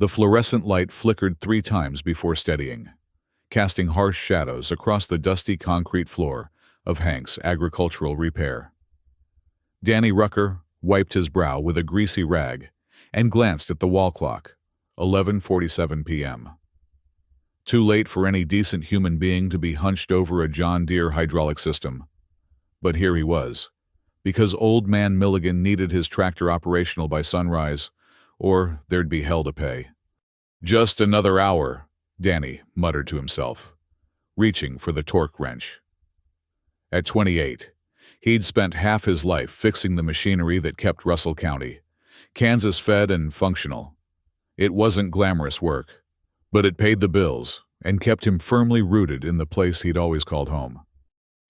The fluorescent light flickered 3 times before steadying, casting harsh shadows across the dusty concrete floor of Hank's agricultural repair. Danny Rucker wiped his brow with a greasy rag and glanced at the wall clock, 11:47 p.m. Too late for any decent human being to be hunched over a John Deere hydraulic system. But here he was, because Old Man Milligan needed his tractor operational by sunrise, or there'd be hell to pay. "Just another hour," Danny muttered to himself, reaching for the torque wrench. At 28, he'd spent half his life fixing the machinery that kept Russell County, Kansas fed and functional. It wasn't glamorous work, but it paid the bills and kept him firmly rooted in the place he'd always called home.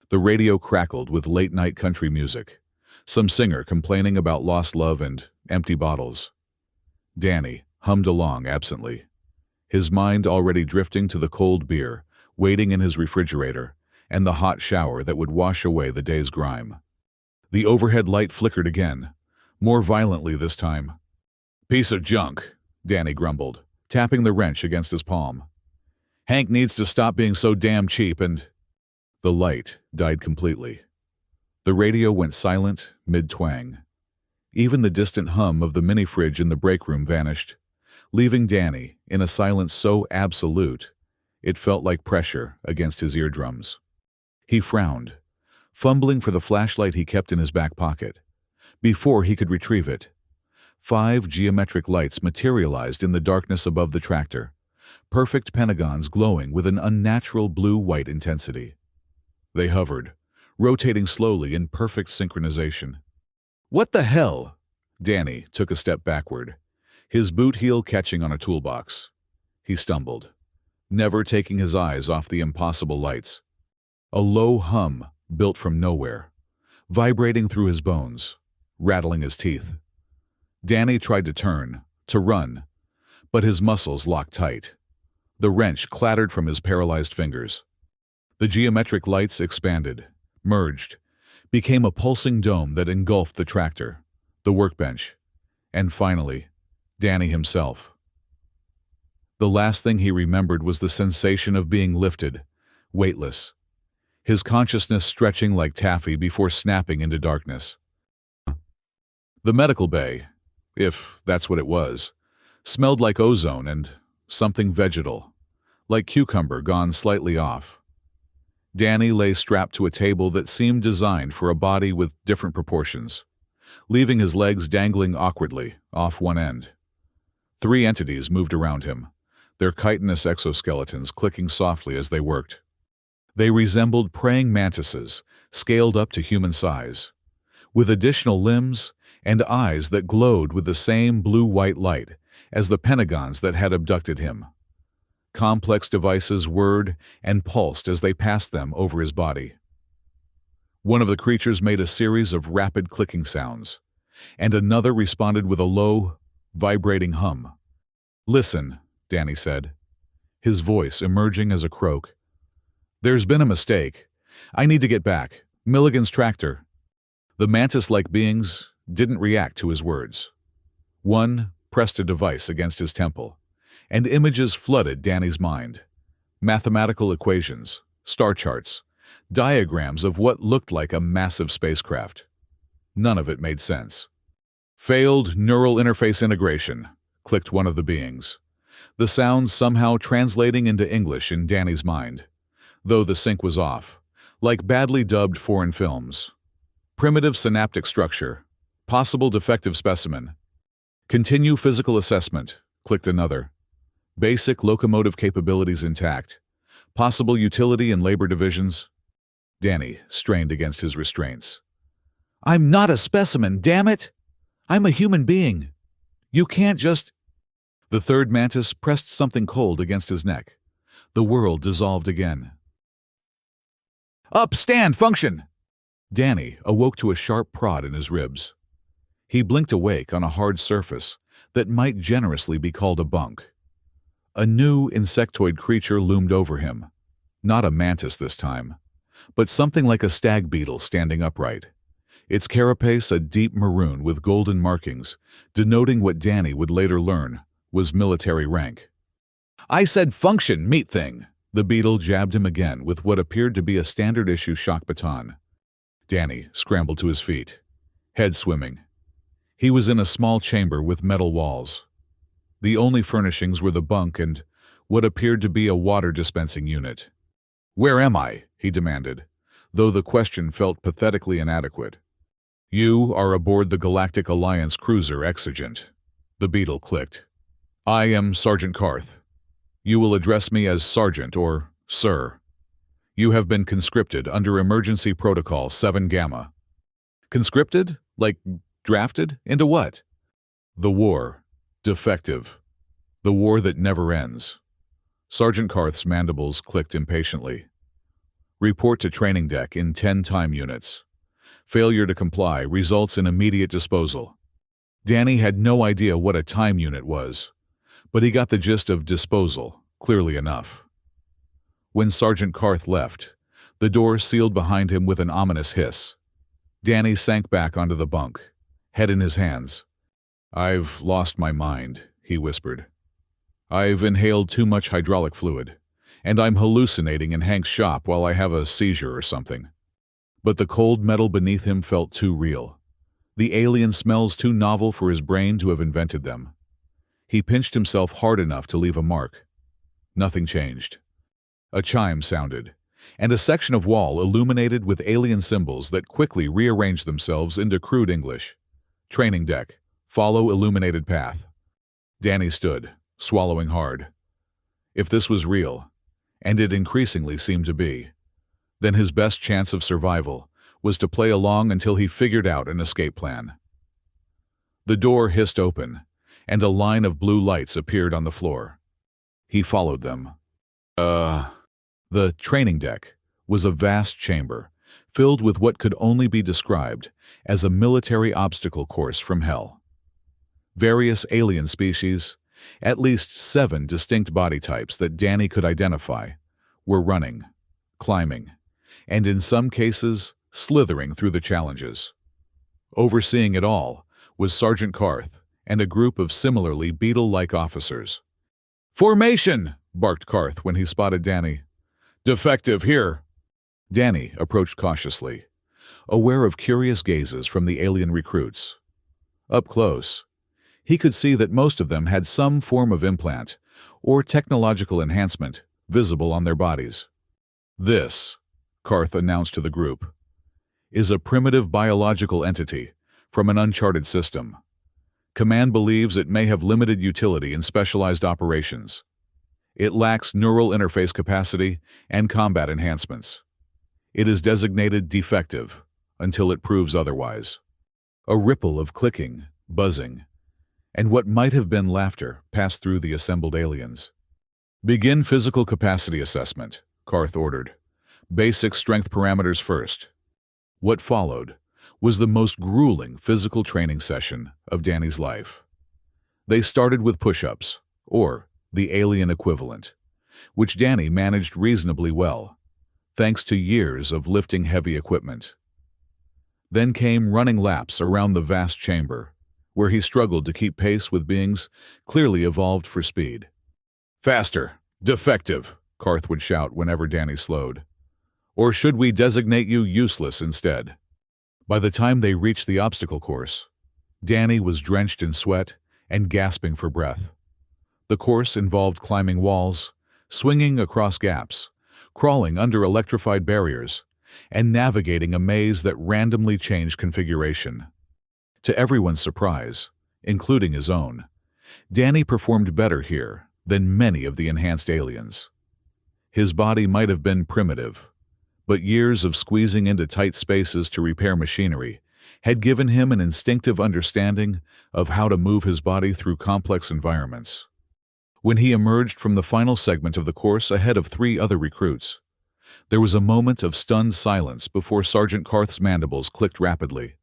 The radio crackled with late-night country music, some singer complaining about lost love and empty bottles. Danny hummed along absently, his mind already drifting to the cold beer waiting in his refrigerator and the hot shower that would wash away the day's grime. The overhead light flickered again, more violently this time. "Piece of junk," Danny grumbled, tapping the wrench against his palm. "Hank needs to stop being so damn cheap and—" The light died completely. The radio went silent mid-twang. Even the distant hum of the mini-fridge in the break room vanished, leaving Danny in a silence so absolute it felt like pressure against his eardrums. He frowned, fumbling for the flashlight he kept in his back pocket. Before he could retrieve it, 5 geometric lights materialized in the darkness above the tractor, perfect pentagons glowing with an unnatural blue-white intensity. They hovered, rotating slowly in perfect synchronization. "What the hell?" Danny took a step backward, his boot heel catching on a toolbox. He stumbled, never taking his eyes off the impossible lights. A low hum built from nowhere, vibrating through his bones, rattling his teeth. Danny tried to turn, to run, but his muscles locked tight. The wrench clattered from his paralyzed fingers. The geometric lights expanded, merged, became a pulsing dome that engulfed the tractor, the workbench, and finally, Danny himself. The last thing he remembered was the sensation of being lifted, weightless, his consciousness stretching like taffy before snapping into darkness. The medical bay, if that's what it was, smelled like ozone and something vegetal, like cucumber gone slightly off. Danny lay strapped to a table that seemed designed for a body with different proportions, leaving his legs dangling awkwardly off one end. 3 entities moved around him, their chitinous exoskeletons clicking softly as they worked. They resembled praying mantises, scaled up to human size, with additional limbs and eyes that glowed with the same blue-white light as the pentagons that had abducted him. Complex devices whirred and pulsed as they passed them over his body. One of the creatures made a series of rapid clicking sounds, and another responded with a low, vibrating hum. "Listen," Danny said, his voice emerging as a croak. "There's been a mistake. I need to get back. Milligan's tractor." The mantis-like beings didn't react to his words. One pressed a device against his temple, and images flooded Danny's mind. Mathematical equations, star charts, diagrams of what looked like a massive spacecraft. None of it made sense. "Failed neural interface integration," clicked one of the beings, the sounds somehow translating into English in Danny's mind, though the sync was off, like badly dubbed foreign films. "Primitive synaptic structure. Possible defective specimen. Continue physical assessment," clicked another. "Basic locomotive capabilities intact. Possible utility in labor divisions." Danny strained against his restraints. "I'm not a specimen, damn it! I'm a human being. You can't just—" The third mantis pressed something cold against his neck. The world dissolved again. "Up, stand, function!" Danny awoke to a sharp prod in his ribs. He blinked awake on a hard surface that might generously be called a bunk. A new insectoid creature loomed over him. Not a mantis this time, but something like a stag beetle standing upright. Its carapace a deep maroon with golden markings, denoting what Danny would later learn was military rank. "I said function, meat thing!" The beetle jabbed him again with what appeared to be a standard-issue shock baton. Danny scrambled to his feet, head swimming. He was in a small chamber with metal walls. The only furnishings were the bunk and what appeared to be a water dispensing unit. "Where am I?" he demanded, though the question felt pathetically inadequate. "You are aboard the Galactic Alliance cruiser Exigent." The beetle clicked. "I am Sergeant Karth. You will address me as Sergeant or Sir. You have been conscripted under Emergency Protocol 7 Gamma." Conscripted? Like drafted? Into what? The war. Defective. The war that never ends. Sergeant Karth's mandibles clicked impatiently. "Report to training deck in 10 time units. Failure to comply results in immediate disposal." Danny had no idea what a time unit was, but he got the gist of disposal clearly enough. When Sergeant Karth left, the door sealed behind him with an ominous hiss. Danny sank back onto the bunk, head in his hands. "I've lost my mind," he whispered. "I've inhaled too much hydraulic fluid, and I'm hallucinating in Hank's shop while I have a seizure or something." But the cold metal beneath him felt too real. The alien smells too novel for his brain to have invented them. He pinched himself hard enough to leave a mark. Nothing changed. A chime sounded, and a section of wall illuminated with alien symbols that quickly rearranged themselves into crude English. "Training deck. Follow illuminated path." Danny stood, swallowing hard. If this was real, and it increasingly seemed to be, then his best chance of survival was to play along until he figured out an escape plan. The door hissed open, and a line of blue lights appeared on the floor. He followed them. The training deck was a vast chamber, filled with what could only be described as a military obstacle course from hell. Various alien species, at least 7 distinct body types that Danny could identify, were running, climbing, and in some cases, slithering through the challenges. Overseeing it all was Sergeant Karth and a group of similarly beetle-like officers. "Formation!" barked Karth when he spotted Danny. "Defective here!" Danny approached cautiously, aware of curious gazes from the alien recruits. Up close, he could see that most of them had some form of implant or technological enhancement visible on their bodies. "This," Karth announced to the group, "is a primitive biological entity from an uncharted system. Command believes it may have limited utility in specialized operations. It lacks neural interface capacity and combat enhancements. It is designated defective until it proves otherwise." A ripple of clicking, buzzing, and what might have been laughter passed through the assembled aliens. "Begin physical capacity assessment," Karth ordered. "Basic strength parameters first." What followed was the most grueling physical training session of Danny's life. They started with push-ups, or the alien equivalent, which Danny managed reasonably well, thanks to years of lifting heavy equipment. Then came running laps around the vast chamber, where he struggled to keep pace with beings clearly evolved for speed. "Faster! Defective!" Karth would shout whenever Danny slowed. "Or should we designate you useless instead?" By the time they reached the obstacle course, Danny was drenched in sweat and gasping for breath. The course involved climbing walls, swinging across gaps, crawling under electrified barriers, and navigating a maze that randomly changed configuration. To everyone's surprise, including his own, Danny performed better here than many of the enhanced aliens. His body might have been primitive, but years of squeezing into tight spaces to repair machinery had given him an instinctive understanding of how to move his body through complex environments. When he emerged from the final segment of the course ahead of 3 other recruits, there was a moment of stunned silence before Sergeant Karth's mandibles clicked rapidly.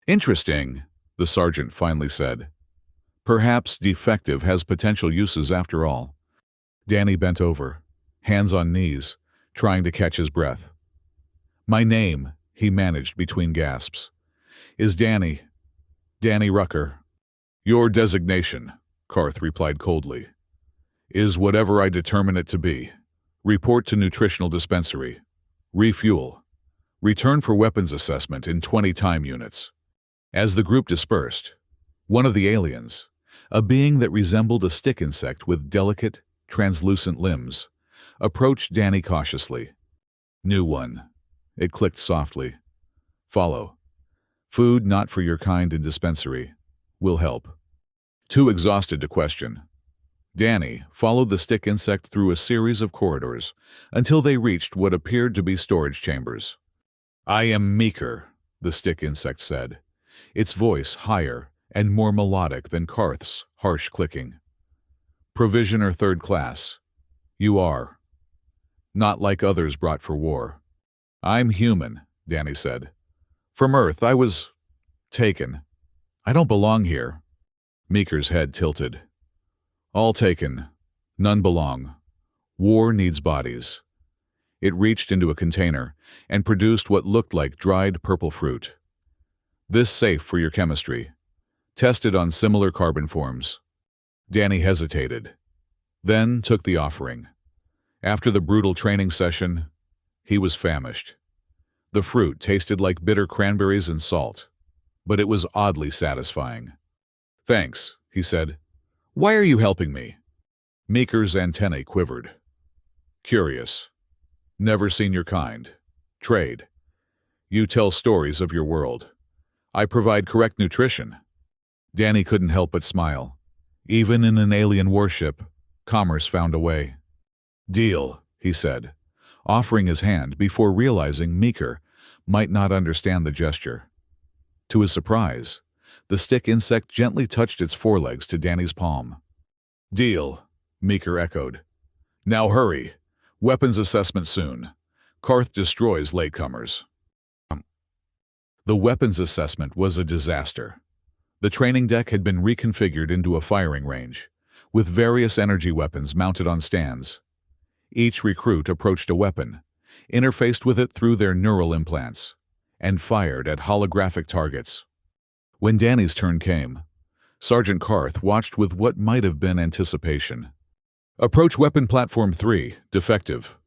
"Interesting," the sergeant finally said. "Perhaps defective has potential uses after all." Danny bent over, hands on knees, trying to catch his breath. "My name," he managed between gasps, "is Danny Rucker." "Your designation," Karth replied coldly. Is whatever I determine it to be. Report to nutritional dispensary. Refuel. Return for weapons assessment in 20 time units. As the group dispersed, one of the aliens, a being that resembled a stick insect with delicate, translucent limbs, approached Danny cautiously. New one. It clicked softly. Follow. Food not for your kind in dispensary. Will help. Too exhausted to question, Danny followed the stick insect through a series of corridors until they reached what appeared to be storage chambers. I am Meeker, the stick insect said, its voice higher and more melodic than Karth's harsh clicking. Provisioner third class. You are. Not like others brought for war. I'm human, Danny said. From Earth, I was taken. I don't belong here. Meeker's head tilted. All taken. None belong. War needs bodies. It reached into a container and produced what looked like dried purple fruit. This safe for your chemistry. Tested on similar carbon forms. Danny hesitated, then took the offering. After the brutal training session, he was famished. The fruit tasted like bitter cranberries and salt, but it was oddly satisfying. Thanks, he said. Why are you helping me? Meeker's antennae quivered. Curious. Never seen your kind. Trade. You tell stories of your world. I provide correct nutrition. Danny couldn't help but smile. Even in an alien warship, commerce found a way. Deal, he said, offering his hand before realizing Meeker might not understand the gesture. To his surprise, the stick insect gently touched its forelegs to Danny's palm. Deal, Meeker echoed. Now hurry. Weapons assessment soon. Karth destroys latecomers. The weapons assessment was a disaster. The training deck had been reconfigured into a firing range, with various energy weapons mounted on stands. Each recruit approached a weapon, interfaced with it through their neural implants, and fired at holographic targets. When Danny's turn came, Sergeant Karth watched with what might have been anticipation. Approach weapon platform 3, defective.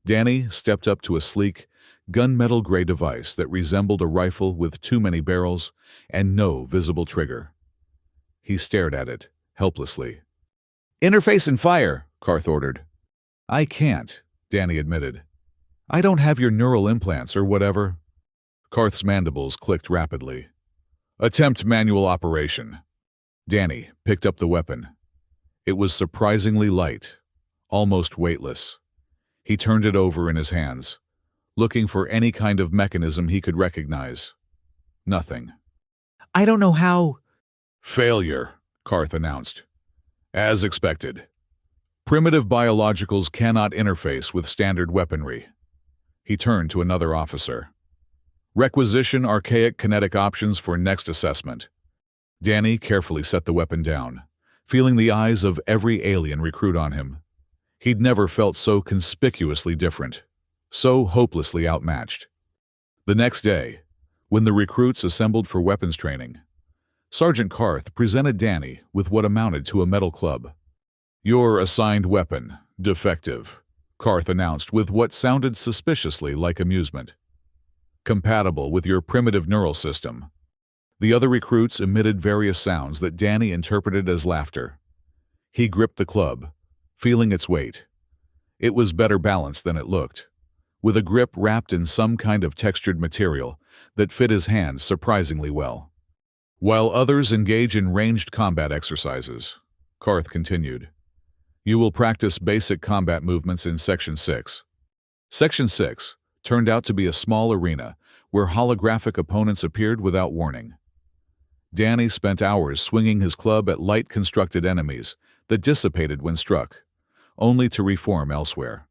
Danny stepped up to a sleek, gunmetal gray device that resembled a rifle with too many barrels and no visible trigger. He stared at it, helplessly. Interface and fire, Karth ordered. I can't, Danny admitted. I don't have your neural implants or whatever. Karth's mandibles clicked rapidly. Attempt manual operation. Danny picked up the weapon. It was surprisingly light, almost weightless. He turned it over in his hands, looking for any kind of mechanism he could recognize. Nothing. I don't know how. Failure, Karth announced. As expected. Primitive biologicals cannot interface with standard weaponry. He turned to another officer. Requisition archaic kinetic options for next assessment. Danny carefully set the weapon down, feeling the eyes of every alien recruit on him. He'd never felt so conspicuously different, so hopelessly outmatched. The next day, when the recruits assembled for weapons training, Sergeant Karth presented Danny with what amounted to a metal club. Your assigned weapon, defective, Karth announced with what sounded suspiciously like amusement. Compatible with your primitive neural system. The other recruits emitted various sounds that Danny interpreted as laughter. He gripped the club, feeling its weight. It was better balanced than it looked, with a grip wrapped in some kind of textured material that fit his hand surprisingly well. While others engage in ranged combat exercises, Karth continued, you will practice basic combat movements in Section 6. Section 6 turned out to be a small arena where holographic opponents appeared without warning. Danny spent hours swinging his club at light constructed enemies that dissipated when struck, only to reform elsewhere.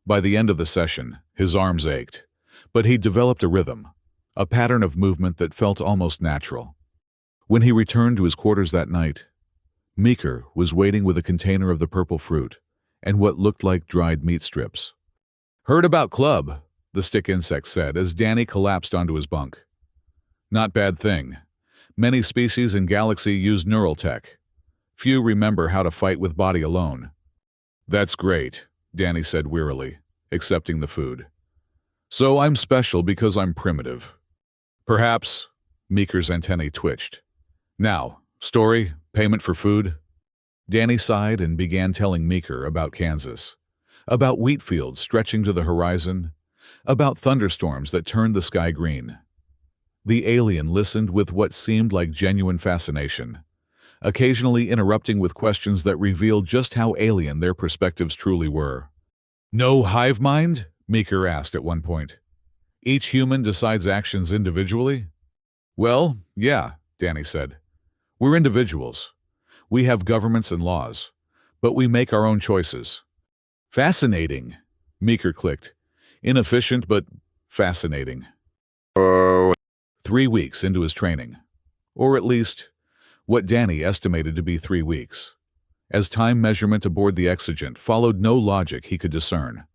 By the end of the session, his arms ached, but he developed a rhythm, a pattern of movement that felt almost natural. When he returned to his quarters that night, Meeker was waiting with a container of the purple fruit and what looked like dried meat strips. Heard about club, the stick insect said as Danny collapsed onto his bunk. Not bad thing. Many species in galaxy use neural tech. Few remember how to fight with body alone. That's great, Danny said wearily, accepting the food. So I'm special because I'm primitive. Perhaps. Meeker's antennae twitched. Now, story, payment for food? Danny sighed and began telling Meeker about Kansas, about wheat fields stretching to the horizon, about thunderstorms that turned the sky green. The alien listened with what seemed like genuine fascination, occasionally interrupting with questions that revealed just how alien their perspectives truly were. No hive mind? Meeker asked at one point. Each human decides actions individually? Well, yeah, Danny said. We're individuals. We have governments and laws, but we make our own choices. Fascinating, Meeker clicked. Inefficient, but fascinating. 3 weeks into his training, or at least what Danny estimated to be 3 weeks, as time measurement aboard the Exigent followed no logic he could discern.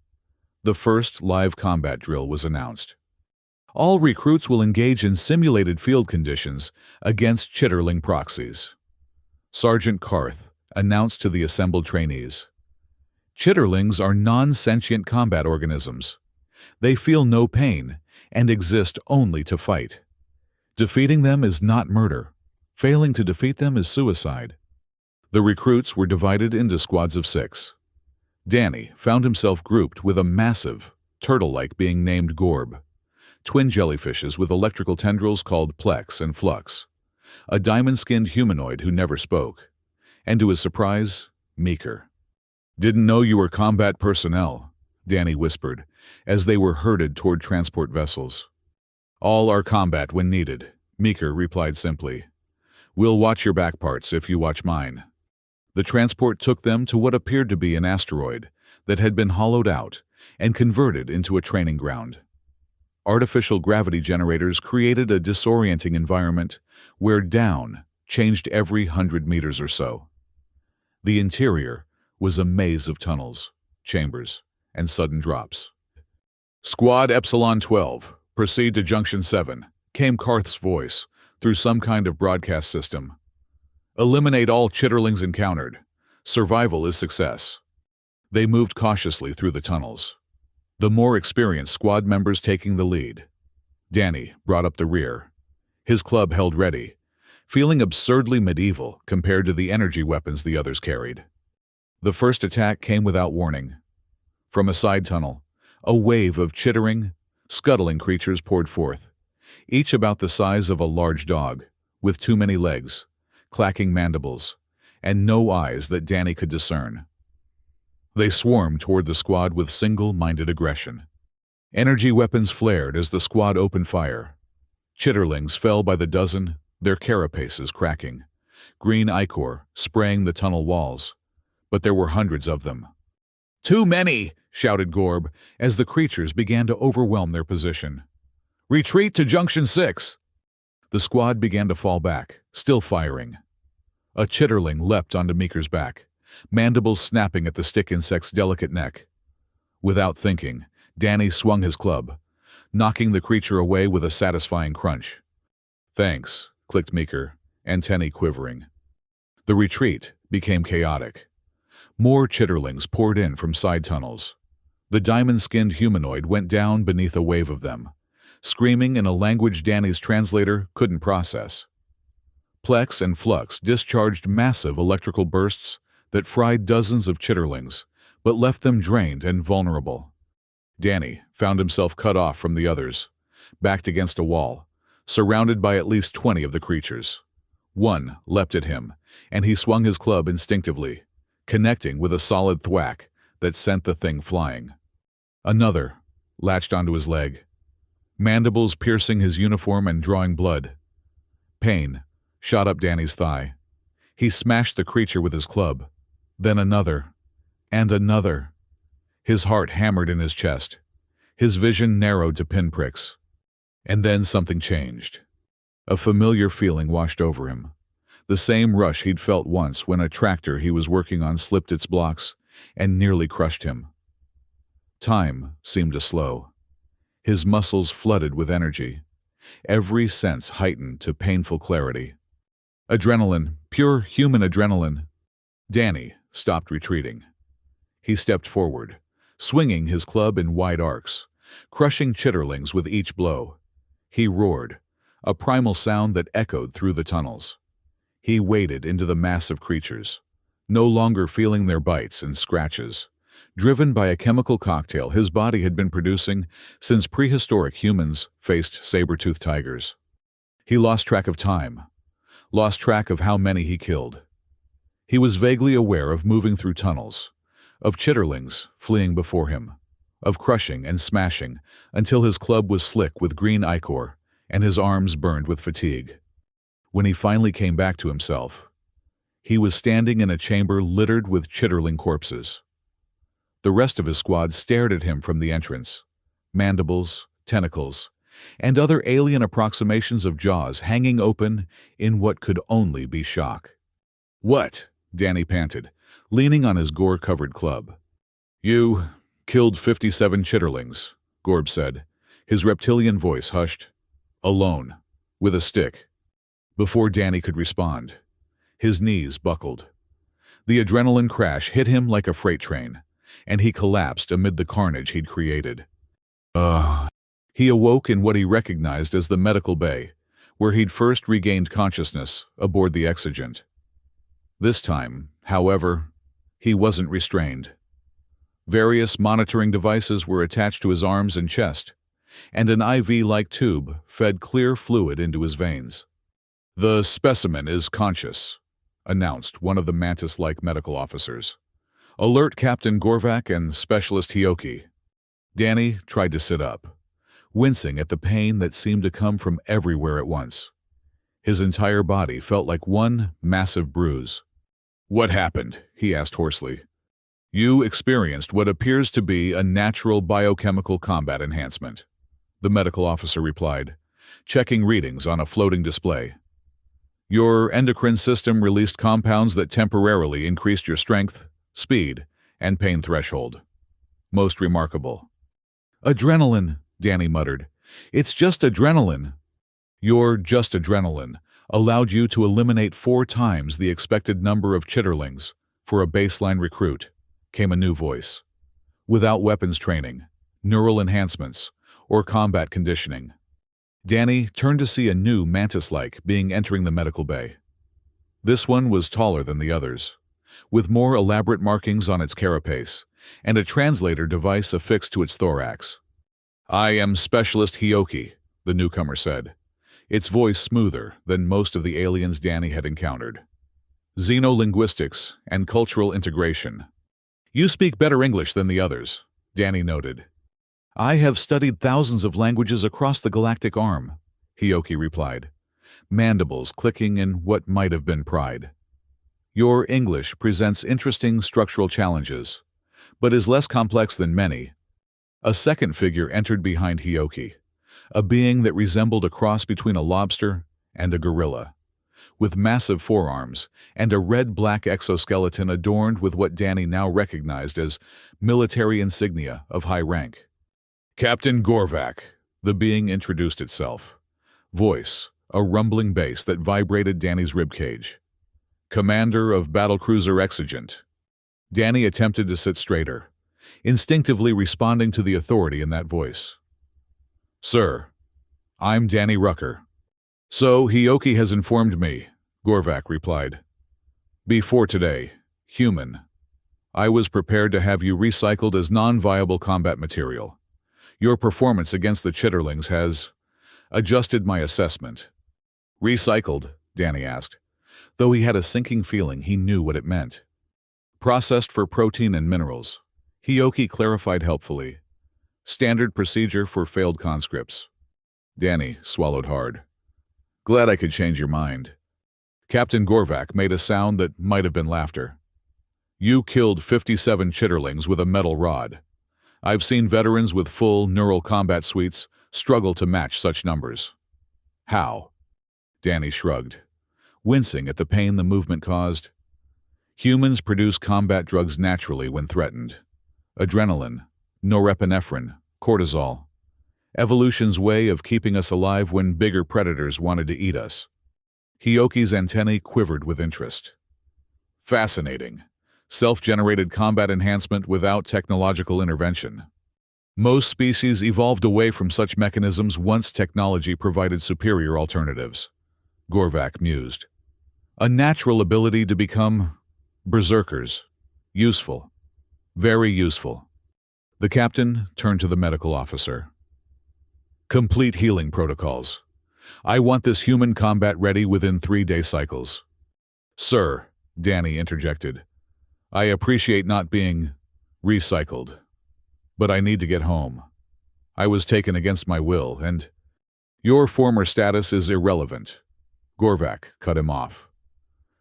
The first live combat drill was announced. All recruits will engage in simulated field conditions against chitterling proxies. Sergeant Carth announced to the assembled trainees. Chitterlings are non-sentient combat organisms. They feel no pain and exist only to fight. Defeating them is not murder. Failing to defeat them is suicide. The recruits were divided into squads of 6. Danny found himself grouped with a massive, turtle-like being named Gorb, twin jellyfishes with electrical tendrils called Plex and Flux, a diamond-skinned humanoid who never spoke, and to his surprise, Meeker. Didn't know you were combat personnel, Danny whispered, as they were herded toward transport vessels. All are combat when needed, Meeker replied simply. We'll watch your back parts if you watch mine. The transport took them to what appeared to be an asteroid that had been hollowed out and converted into a training ground. Artificial gravity generators created a disorienting environment where down changed every 100 meters or so. The interior was a maze of tunnels, chambers, and sudden drops. Squad Epsilon 12, proceed to Junction 7, came Carth's voice through some kind of broadcast system. Eliminate all chitterlings encountered. Survival is success. They moved cautiously through the tunnels, the more experienced squad members taking the lead. Danny brought up the rear. His club held ready, feeling absurdly medieval compared to the energy weapons the others carried. The first attack came without warning. From a side tunnel, a wave of chittering, scuttling creatures poured forth, each about the size of a large dog, with too many legs, clacking mandibles, and no eyes that Danny could discern. They swarmed toward the squad with single-minded aggression. Energy weapons flared as the squad opened fire. Chitterlings fell by the dozen, their carapaces cracking, green ichor spraying the tunnel walls. But there were hundreds of them. Too many, shouted Gorb as the creatures began to overwhelm their position. Retreat to Junction 6! The squad began to fall back, still firing. A chitterling leapt onto Meeker's back, mandibles snapping at the stick insect's delicate neck. Without thinking, Danny swung his club, knocking the creature away with a satisfying crunch. Thanks, clicked Meeker, antennae quivering. The retreat became chaotic. More chitterlings poured in from side tunnels. The diamond-skinned humanoid went down beneath a wave of them, screaming in a language Danny's translator couldn't process. Plex and Flux discharged massive electrical bursts that fried dozens of chitterlings, but left them drained and vulnerable. Danny found himself cut off from the others, backed against a wall, surrounded by at least 20 of the creatures. One leapt at him, and he swung his club instinctively, connecting with a solid thwack that sent the thing flying. Another latched onto his leg, mandibles piercing his uniform and drawing blood. Pain shot up Danny's thigh. He smashed the creature with his club, then another, and another. His heart hammered in his chest. His vision narrowed to pinpricks. And then something changed. A familiar feeling washed over him. The same rush he'd felt once when a tractor he was working on slipped its blocks and nearly crushed him. Time seemed to slow. His muscles flooded with energy, every sense heightened to painful clarity. Adrenaline, pure human adrenaline, Danny stopped retreating. He stepped forward, swinging his club in wide arcs, crushing chitterlings with each blow. He roared, a primal sound that echoed through the tunnels. He waded into the mass of creatures, no longer feeling their bites and scratches. Driven by a chemical cocktail his body had been producing since prehistoric humans faced saber-toothed tigers. He lost track of time, lost track of how many he killed. He was vaguely aware of moving through tunnels, of chitterlings fleeing before him, of crushing and smashing until his club was slick with green ichor and his arms burned with fatigue. When he finally came back to himself, he was standing in a chamber littered with chitterling corpses. The rest of his squad stared at him from the entrance, mandibles, tentacles, and other alien approximations of jaws hanging open in what could only be shock. "What?" Danny panted, leaning on his gore-covered club. "You killed 57 chitterlings," Gorb said, his reptilian voice hushed. "Alone, with a stick." Before Danny could respond, his knees buckled. The adrenaline crash hit him like a freight train, and he collapsed amid the carnage he'd created. He awoke in what he recognized as the medical bay, where he'd first regained consciousness aboard the Exigent. This time, however, he wasn't restrained. Various monitoring devices were attached to his arms and chest, and an IV-like tube fed clear fluid into his veins. "The specimen is conscious," announced one of the mantis-like medical officers. "Alert Captain Gorvak and Specialist Hioki." Danny tried to sit up, wincing at the pain that seemed to come from everywhere at once. His entire body felt like one massive bruise. "What happened?" he asked hoarsely. "You experienced what appears to be a natural biochemical combat enhancement," the medical officer replied, checking readings on a floating display. "Your endocrine system released compounds that temporarily increased your strength, speed, and pain threshold. Most remarkable." "Adrenaline," Danny muttered. "It's just adrenaline." "Your just adrenaline allowed you to eliminate 4 times the expected number of chitterlings for a baseline recruit," came a new voice. "Without weapons training, neural enhancements, or combat conditioning." Danny turned to see a new mantis-like being entering the medical bay. This one was taller than the others, with more elaborate markings on its carapace and a translator device affixed to its thorax. "I am Specialist Hioki," the newcomer said, its voice smoother than most of the aliens Danny had encountered. "Xenolinguistics and cultural integration." "You speak better English than the others," Danny noted. "I have studied thousands of languages across the galactic arm," Hioki replied, mandibles clicking in what might have been pride. "Your English presents interesting structural challenges, but is less complex than many." A second figure entered behind Hioki, a being that resembled a cross between a lobster and a gorilla, with massive forearms and a red-black exoskeleton adorned with what Danny now recognized as military insignia of high rank. "Captain Gorvak," the being introduced itself, voice a rumbling bass that vibrated Danny's ribcage. "Commander of battlecruiser Exigent." Danny attempted to sit straighter, instinctively responding to the authority in that voice. "Sir, I'm Danny Rucker." "So Hioki has informed me," Gorvak replied. "Before today, human. I was prepared to have you recycled as non-viable combat material. Your performance against the chitterlings has adjusted my assessment." "Recycled?" Danny asked, though he had a sinking feeling he knew what it meant. "Processed for protein and minerals," Hioki clarified helpfully. "Standard procedure for failed conscripts." Danny swallowed hard. "Glad I could change your mind." Captain Gorvak made a sound that might have been laughter. "You killed 57 chitterlings with a metal rod. I've seen veterans with full neural combat suites struggle to match such numbers." "How?" Danny shrugged, wincing at the pain the movement caused. "Humans produce combat drugs naturally when threatened. Adrenaline, norepinephrine, cortisol. Evolution's way of keeping us alive when bigger predators wanted to eat us." Hioki's antennae quivered with interest. Fascinating. Self-generated combat enhancement without technological intervention. Most species evolved away from such mechanisms once technology provided superior alternatives. Gorvac mused. A natural ability to become berserkers. Useful. Very useful. The captain turned to the medical officer. Complete healing protocols. I want this human combat ready within 3-day cycles. Sir, Danny interjected, I appreciate not being recycled, but I need to get home. I was taken against my will, and your former status is irrelevant. Gorvac cut him off.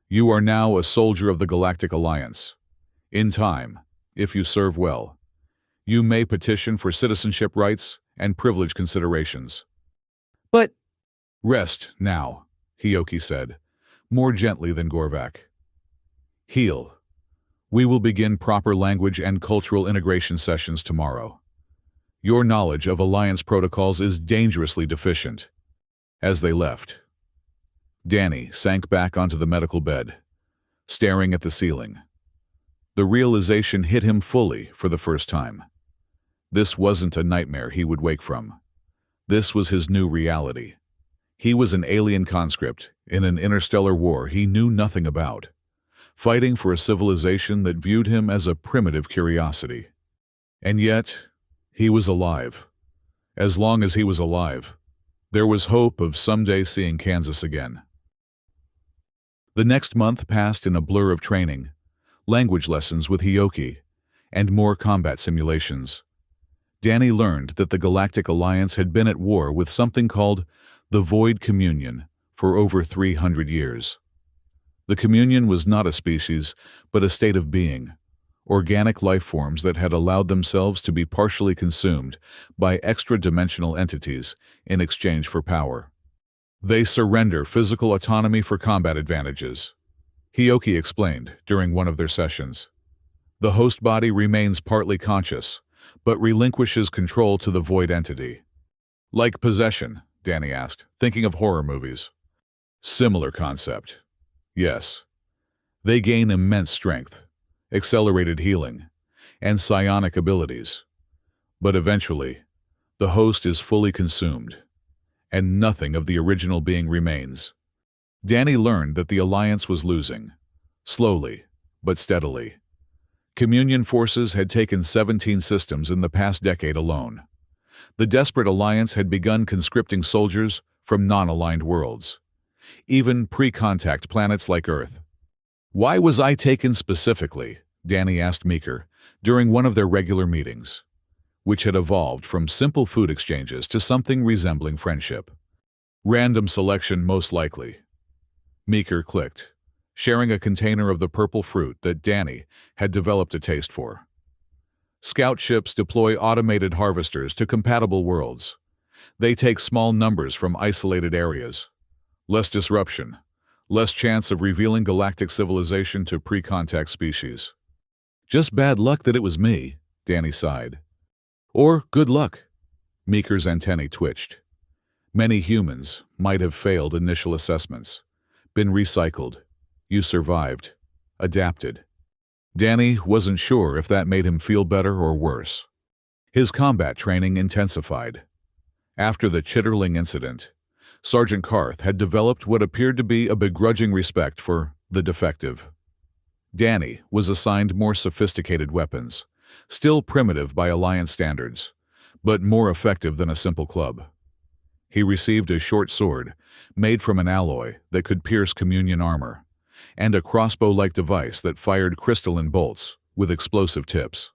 You are now a soldier of the Galactic Alliance. In time, if you serve well, you may petition for citizenship rights and privilege considerations. But Rest now, Hioki said, more gently than Gorvac. Heal. We will begin proper language and cultural integration sessions tomorrow. Your knowledge of Alliance protocols is dangerously deficient. As they left, Danny sank back onto the medical bed, staring at the ceiling. The realization hit him fully for the first time. This wasn't a nightmare he would wake from. This was his new reality. He was an alien conscript in an interstellar war he knew nothing about, fighting for a civilization that viewed him as a primitive curiosity. And yet, he was alive. As long as he was alive, there was hope of someday seeing Kansas again. The next month passed in a blur of training, language lessons with Hioki, and more combat simulations. Danny learned that the Galactic Alliance had been at war with something called the Void Communion for over 300 years. The Communion was not a species, but a state of being, organic life forms that had allowed themselves to be partially consumed by extra-dimensional entities in exchange for power. They surrender physical autonomy for combat advantages. Hioki explained during one of their sessions. The host body remains partly conscious, but relinquishes control to the void entity. Like possession, Danny asked, thinking of horror movies. Similar concept. Yes. They gain immense strength, accelerated healing, and psionic abilities. But eventually, the host is fully consumed, and nothing of the original being remains. Danny learned that the Alliance was losing, slowly but steadily. Communion forces had taken 17 systems in the past decade alone. The desperate Alliance had begun conscripting soldiers from non-aligned worlds, even pre-contact planets like Earth. Why was I taken specifically? Danny asked Meeker during one of their regular meetings, which had evolved from simple food exchanges to something resembling friendship. Random selection, most likely. Meeker clicked, sharing a container of the purple fruit that Danny had developed a taste for. Scout ships deploy automated harvesters to compatible worlds. They take small numbers from isolated areas. Less disruption, less chance of revealing galactic civilization to pre-contact species. Just bad luck that it was me, Danny sighed. Or good luck. Meeker's antennae twitched. Many humans might have failed initial assessments, been recycled. You survived, adapted. Danny wasn't sure if that made him feel better or worse. His combat training intensified. After the Chitterling incident, Sergeant Karth had developed what appeared to be a begrudging respect for the defective. Danny was assigned more sophisticated weapons, still primitive by Alliance standards, but more effective than a simple club. He received a short sword made from an alloy that could pierce Communion armor, and a crossbow-like device that fired crystalline bolts with explosive tips.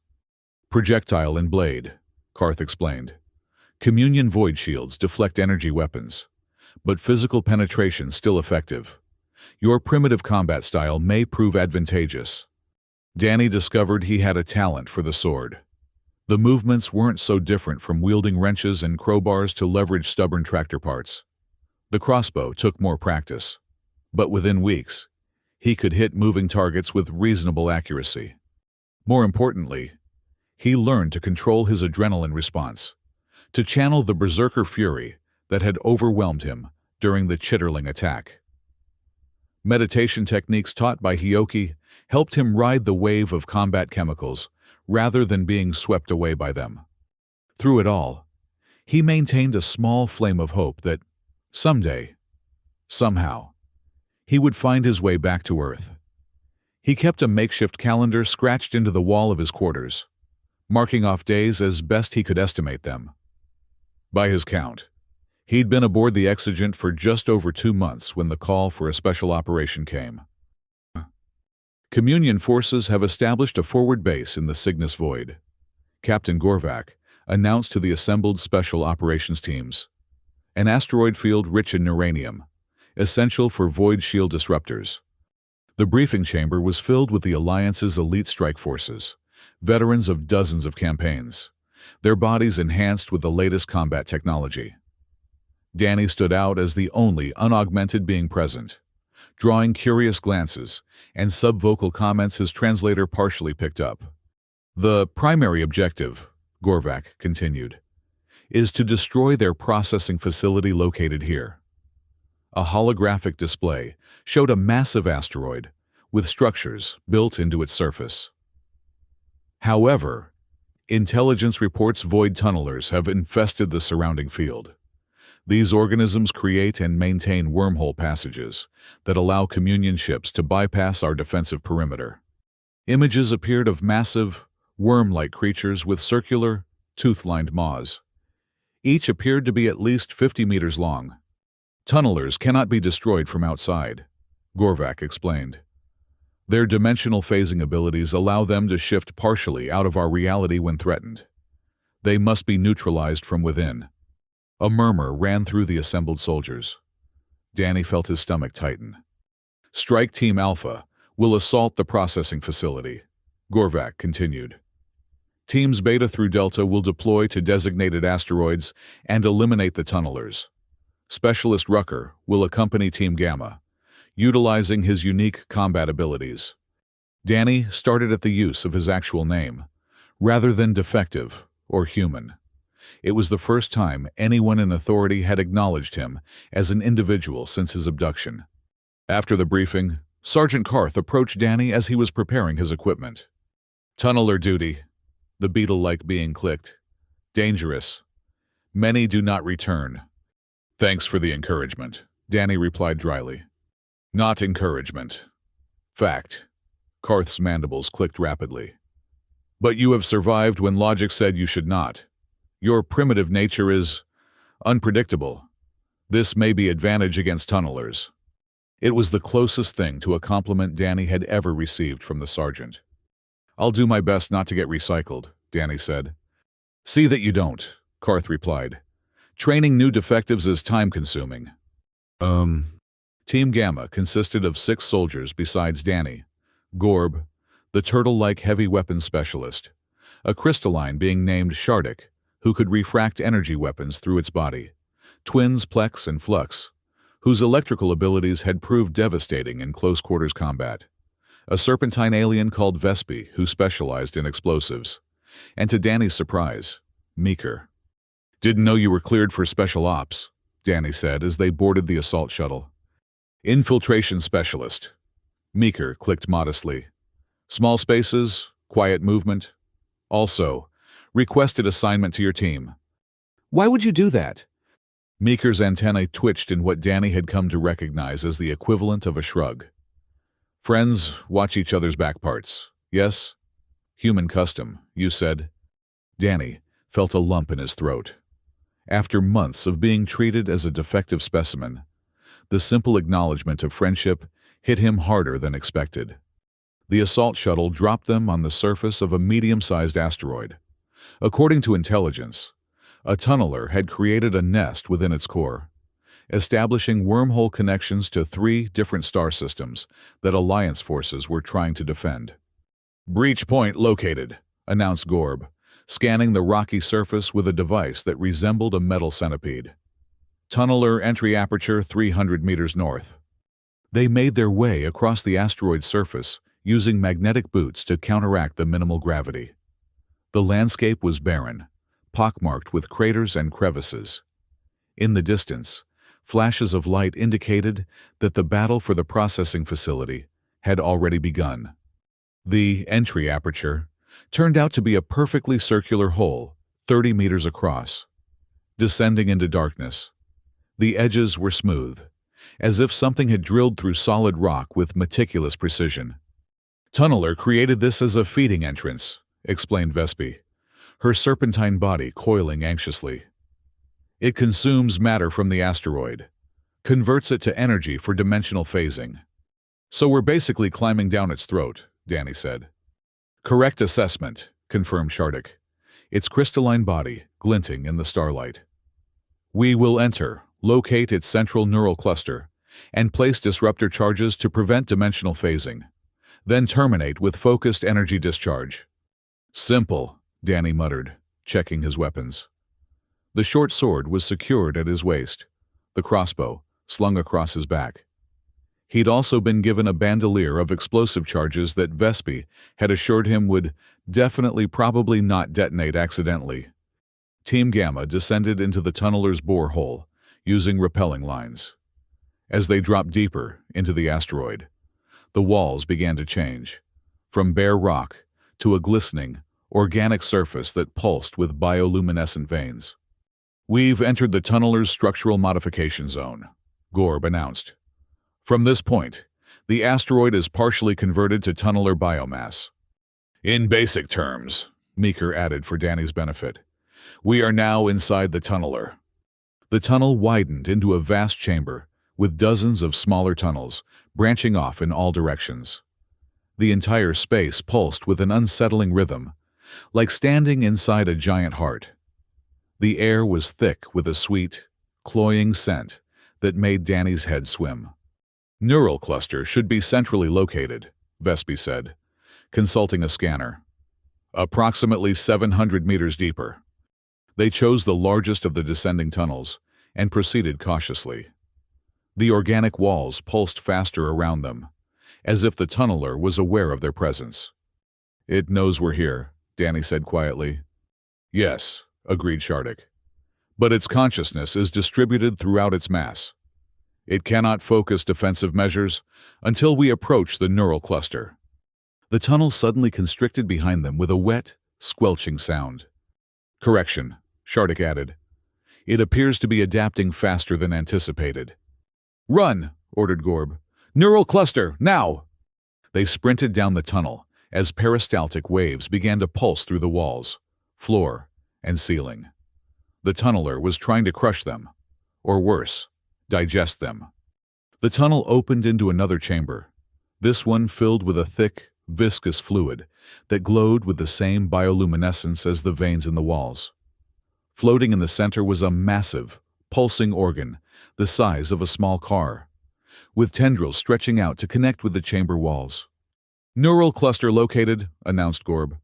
Projectile and blade, Karth explained. Communion void shields deflect energy weapons, but physical penetration still effective. Your primitive combat style may prove advantageous. Danny discovered he had a talent for the sword. The movements weren't so different from wielding wrenches and crowbars to leverage stubborn tractor parts. The crossbow took more practice, but within weeks, he could hit moving targets with reasonable accuracy. More importantly, he learned to control his adrenaline response, to channel the berserker fury that had overwhelmed him during the Chitterling attack. Meditation techniques taught by Hioki helped him ride the wave of combat chemicals rather than being swept away by them. Through it all, he maintained a small flame of hope that someday, somehow, he would find his way back to Earth. He kept a makeshift calendar scratched into the wall of his quarters, marking off days as best he could estimate them. By his count, he'd been aboard the Exigent for just over 2 months when the call for a special operation came. Communion forces have established a forward base in the Cygnus Void, Captain Gorvac announced to the assembled special operations teams. An asteroid field rich in uranium, essential for void shield disruptors. The briefing chamber was filled with the Alliance's elite strike forces, veterans of dozens of campaigns, their bodies enhanced with the latest combat technology. Danny stood out as the only unaugmented being present, drawing curious glances and subvocal comments his translator partially picked up. The primary objective, Gorvac continued, is to destroy their processing facility located here. A holographic display showed a massive asteroid with structures built into its surface. However, intelligence reports void tunnelers have infested the surrounding field. These organisms create and maintain wormhole passages that allow communion ships to bypass our defensive perimeter. Images appeared of massive, worm-like creatures with circular, tooth-lined maws. Each appeared to be at least 50 meters long. Tunnelers cannot be destroyed from outside, Gorvac explained. Their dimensional phasing abilities allow them to shift partially out of our reality when threatened. They must be neutralized from within. A murmur ran through the assembled soldiers. Danny felt his stomach tighten. Strike Team Alpha will assault the processing facility, Gorvac continued. Teams Beta through Delta will deploy to designated asteroids and eliminate the tunnelers. Specialist Rucker will accompany Team Gamma, utilizing his unique combat abilities. Danny started at the use of his actual name, rather than defective or human. It was the first time anyone in authority had acknowledged him as an individual since his abduction. After the briefing, Sergeant Karth approached Danny as he was preparing his equipment. "Tunneler duty," the beetle-like being clicked. "Dangerous. Many do not return." "Thanks for the encouragement," Danny replied dryly. "Not encouragement. Fact." Karth's mandibles clicked rapidly. "But you have survived when logic said you should not. Your primitive nature is unpredictable. This may be advantage against tunnelers." It was the closest thing to a compliment Danny had ever received from the sergeant. "I'll do my best not to get recycled," Danny said. "See that you don't," Karth replied. "Training new defectives is time-consuming." Team Gamma consisted of 6 soldiers besides Danny, Gorb, the turtle-like heavy weapons specialist, a crystalline being named Shardik, who could refract energy weapons through its body, twins Plex and Flux, whose electrical abilities had proved devastating in close-quarters combat, a serpentine alien called Vespi, who specialized in explosives, and to Danny's surprise, Meeker. "Didn't know you were cleared for special ops," Danny said as they boarded the assault shuttle. "Infiltration specialist." Meeker clicked modestly. "Small spaces, quiet movement. Also, requested assignment to your team." "Why would you do that?" Meeker's antennae twitched in what Danny had come to recognize as the equivalent of a shrug. "Friends watch each other's back parts. Yes? Human custom, you said." Danny felt a lump in his throat. After months of being treated as a defective specimen, the simple acknowledgement of friendship hit him harder than expected. The assault shuttle dropped them on the surface of a medium-sized asteroid. According to intelligence, a tunneler had created a nest within its core, establishing wormhole connections to 3 different star systems that Alliance forces were trying to defend. "Breach point located," announced Gorb, scanning the rocky surface with a device that resembled a metal centipede. "Tunneler entry aperture 300 meters north." They made their way across the asteroid's surface using magnetic boots to counteract the minimal gravity. The landscape was barren, pockmarked with craters and crevices. In the distance, flashes of light indicated that the battle for the processing facility had already begun. The entry aperture turned out to be a perfectly circular hole, 30 meters across. Descending into darkness, the edges were smooth, as if something had drilled through solid rock with meticulous precision. Tunneler created this as a feeding entrance, explained Vespi, her serpentine body coiling anxiously. It consumes matter from the asteroid, converts it to energy for dimensional phasing. So we're basically climbing down its throat, Danny said. Correct assessment, confirmed Shardik, its crystalline body glinting in the starlight. We will enter, locate its central neural cluster, and place disruptor charges to prevent dimensional phasing, then terminate with focused energy discharge. Simple, Danny muttered, checking his weapons. The short sword was secured at his waist, the crossbow slung across his back. He'd also been given a bandolier of explosive charges that Vespi had assured him would definitely probably not detonate accidentally. Team Gamma descended into the tunneler's borehole, using rappelling lines. As they dropped deeper into the asteroid, the walls began to change, from bare rock to a glistening, organic surface that pulsed with bioluminescent veins. We've entered the tunneler's structural modification zone, Gorb announced. From this point, the asteroid is partially converted to tunneler biomass. In basic terms, Meeker added for Danny's benefit, we are now inside the tunneler. The tunnel widened into a vast chamber with dozens of smaller tunnels branching off in all directions. The entire space pulsed with an unsettling rhythm, like standing inside a giant heart. The air was thick with a sweet, cloying scent that made Danny's head swim. Neural cluster should be centrally located, Vespi said, consulting a scanner. Approximately 700 meters deeper. They chose the largest of the descending tunnels and proceeded cautiously. The organic walls pulsed faster around them, as if the tunneler was aware of their presence. It knows we're here, Danny said quietly. Yes, agreed Shardik. But its consciousness is distributed throughout its mass. It cannot focus defensive measures until we approach the neural cluster. The tunnel suddenly constricted behind them with a wet, squelching sound. Correction, Shardik added. It appears to be adapting faster than anticipated. Run, ordered Gorb. Neural cluster, now! They sprinted down the tunnel as peristaltic waves began to pulse through the walls, floor, and ceiling. The tunneler was trying to crush them, or worse, digest them. The tunnel opened into another chamber, this one filled with a thick, viscous fluid that glowed with the same bioluminescence as the veins in the walls. Floating in the center was a massive, pulsing organ the size of a small car, with tendrils stretching out to connect with the chamber walls. Neural cluster located, announced Gorb.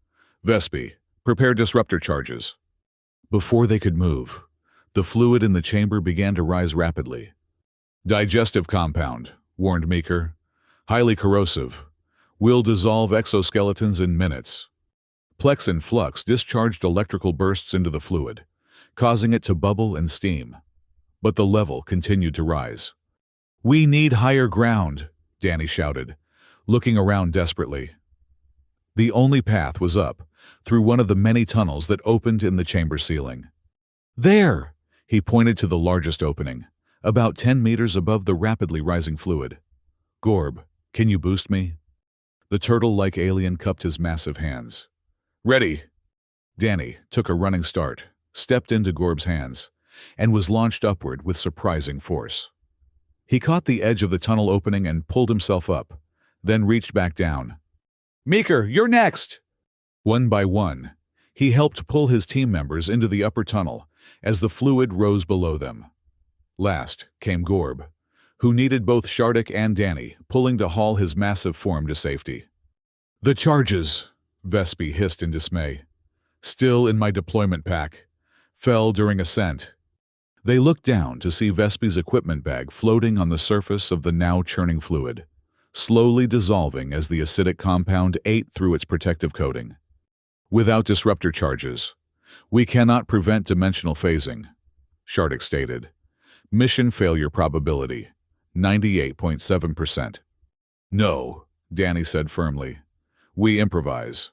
Vespi, prepare disruptor charges. Before they could move, the fluid in the chamber began to rise rapidly. Digestive compound, warned Meeker. Highly corrosive. Will dissolve exoskeletons in minutes. Plex and Flux discharged electrical bursts into the fluid, causing it to bubble and steam. But the level continued to rise. We need higher ground, Danny shouted, looking around desperately. The only path was up, through one of the many tunnels that opened in the chamber ceiling. There! He pointed to the largest opening, about 10 meters above the rapidly rising fluid. Gorb, can you boost me? The turtle-like alien cupped his massive hands. Ready! Danny took a running start, stepped into Gorb's hands, and was launched upward with surprising force. He caught the edge of the tunnel opening and pulled himself up, then reached back down. Meeker, you're next! One by one, he helped pull his team members into the upper tunnel as the fluid rose below them. Last came Gorb, who needed both Shardik and Danny pulling to haul his massive form to safety. The charges, Vespi hissed in dismay, still in my deployment pack, fell during ascent. They looked down to see Vespi's equipment bag floating on the surface of the now churning fluid, slowly dissolving as the acidic compound ate through its protective coating. Without disruptor charges, we cannot prevent dimensional phasing, Shardik stated. Mission failure probability, 98.7%. No, Danny said firmly. We improvise.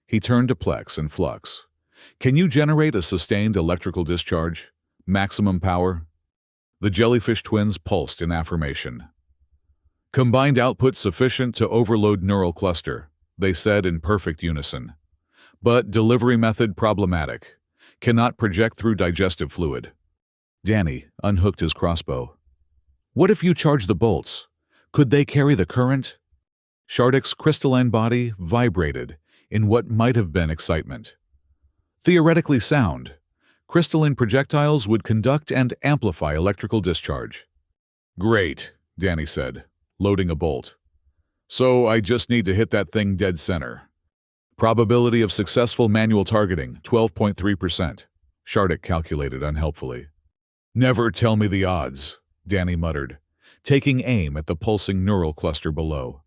He turned to Plex and Flux. Can you generate a sustained electrical discharge? Maximum power? The jellyfish twins pulsed in affirmation. Combined output sufficient to overload neural cluster, they said in perfect unison. But delivery method problematic. Cannot project through digestive fluid. Danny unhooked his crossbow. What if you charge the bolts? Could they carry the current? Shardik's crystalline body vibrated in what might have been excitement. Theoretically sound, crystalline projectiles would conduct and amplify electrical discharge. Great, Danny said, loading a bolt. So I just need to hit that thing dead center. Probability of successful manual targeting, 12.3%. Shardik calculated unhelpfully. Never tell me the odds, Danny muttered, taking aim at the pulsing neural cluster below.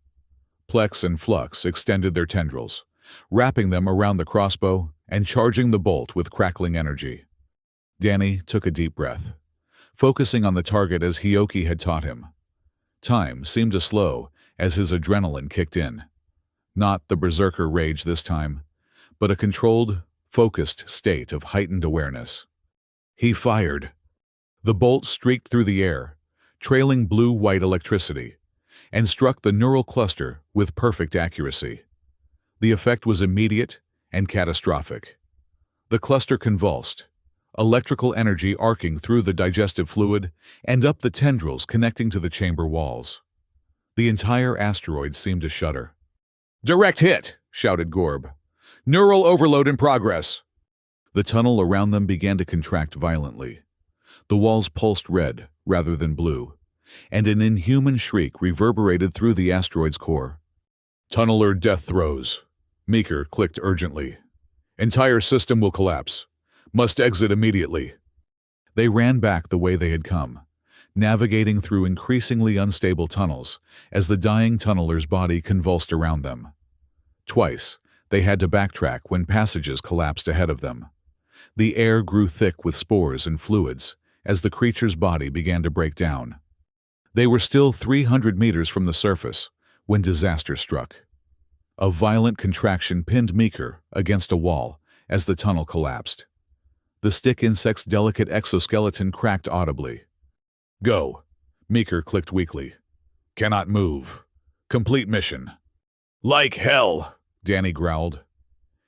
Plex and Flux extended their tendrils, wrapping them around the crossbow and charging the bolt with crackling energy. Danny took a deep breath, focusing on the target as Hioki had taught him. Time seemed to slow as his adrenaline kicked in. Not the berserker rage this time, but a controlled, focused state of heightened awareness. He fired. The bolt streaked through the air, trailing blue-white electricity, and struck the neural cluster with perfect accuracy. The effect was immediate and catastrophic. The cluster convulsed, electrical energy arcing through the digestive fluid and up the tendrils connecting to the chamber walls. The entire asteroid seemed to shudder. "Direct hit!" shouted Gorb. "Neural overload in progress!" The tunnel around them began to contract violently. The walls pulsed red rather than blue, and an inhuman shriek reverberated through the asteroid's core. "Tunneler death throes," Meeker clicked urgently. "Entire system will collapse. Must exit immediately." They ran back the way they had come, navigating through increasingly unstable tunnels as the dying tunneler's body convulsed around them. Twice, they had to backtrack when passages collapsed ahead of them. The air grew thick with spores and fluids as the creature's body began to break down. They were still 300 meters from the surface when disaster struck. A violent contraction pinned Meeker against a wall as the tunnel collapsed. The stick insect's delicate exoskeleton cracked audibly. "Go," Meeker clicked weakly. "Cannot move. Complete mission." "Like hell," Danny growled.